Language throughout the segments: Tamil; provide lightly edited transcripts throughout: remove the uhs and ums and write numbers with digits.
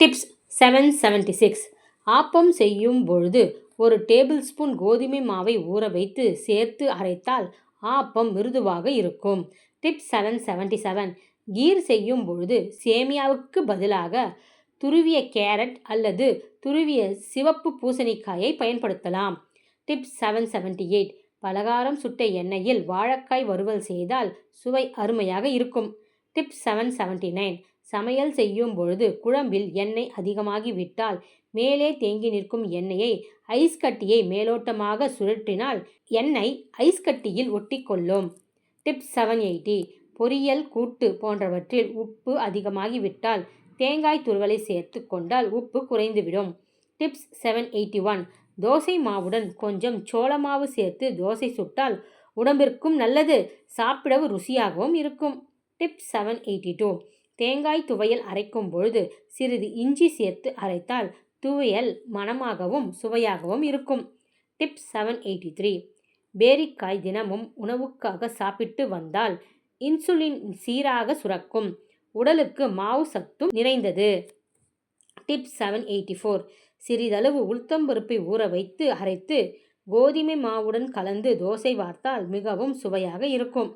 டிப்ஸ் 776. ஆப்பம் செய்யும் பொழுது ஒரு டேபிள் ஸ்பூன் கோதுமை மாவை ஊற வைத்து சேர்த்து அரைத்தால் ஆப்பம் மிருதுவாக இருக்கும். டிப்ஸ் 777. கீர் செய்யும் பொழுது சேமியாவுக்கு பதிலாக துருவிய கேரட் அல்லது துருவிய சிவப்பு பூசணிக்காயை பயன்படுத்தலாம். டிப்ஸ் 778. பலகாரம் சுட்ட எண்ணெயில் வாழைக்காய் வறுவல் செய்தால் சுவை அருமையாக இருக்கும். டிப்ஸ் 779. சமையல் செய்யும் பொழுது குழம்பில் எண்ணெய் அதிகமாகிவிட்டால் மேலே தேங்கி நிற்கும் எண்ணெயை ஐஸ் கட்டியை மேலோட்டமாக சுழற்றினால் எண்ணெய் ஐஸ் கட்டியில் ஒட்டிக்கொள்ளும். டிப்ஸ் 780. பொரியல், கூட்டு போன்றவற்றில் உப்பு அதிகமாகிவிட்டால் தேங்காய் துருவலை சேர்த்து கொண்டால் உப்பு குறைந்துவிடும். டிப்ஸ் 781. தோசை மாவுடன் கொஞ்சம் சோள மாவு சேர்த்து தோசை சுட்டால் உடம்பிற்கும் நல்லது, சாப்பிடவும் ருசியாகவும் இருக்கும். டிப்ஸ் 782. தேங்காய் துவையல் அரைக்கும் பொழுது சிறிது இஞ்சி சேர்த்து அரைத்தால் துவையல் மணமாகவும் சுவையாகவும் இருக்கும். டிப்ஸ் 783. பேரிக்காய் தினமும் உணவுக்காக சாப்பிட்டு வந்தால் இன்சுலின் சீராக சுரக்கும், உடலுக்கு மாவு சத்தும் நிறைந்தது. டிப்ஸ் 784. சிறிதளவு உளுத்தம்பருப்பை ஊற வைத்து அரைத்து கோதுமை மாவுடன் கலந்து தோசை வார்த்தால் மிகவும் சுவையாக இருக்கும்.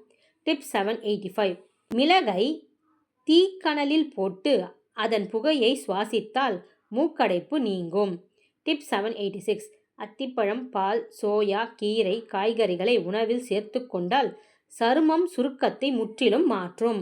டிப்ஸ் 785. மிளகை தீக்கனலில் போட்டு அதன் புகையை சுவாசித்தால் மூக்கடைப்பு நீங்கும். டிப்ஸ் 786. அத்திப்பழம், பால், சோயா, கீரை, காய்கறிகளை உணவில் சேர்த்து கொண்டால் சருமம் சுருக்கத்தை முற்றிலும் மாற்றும்.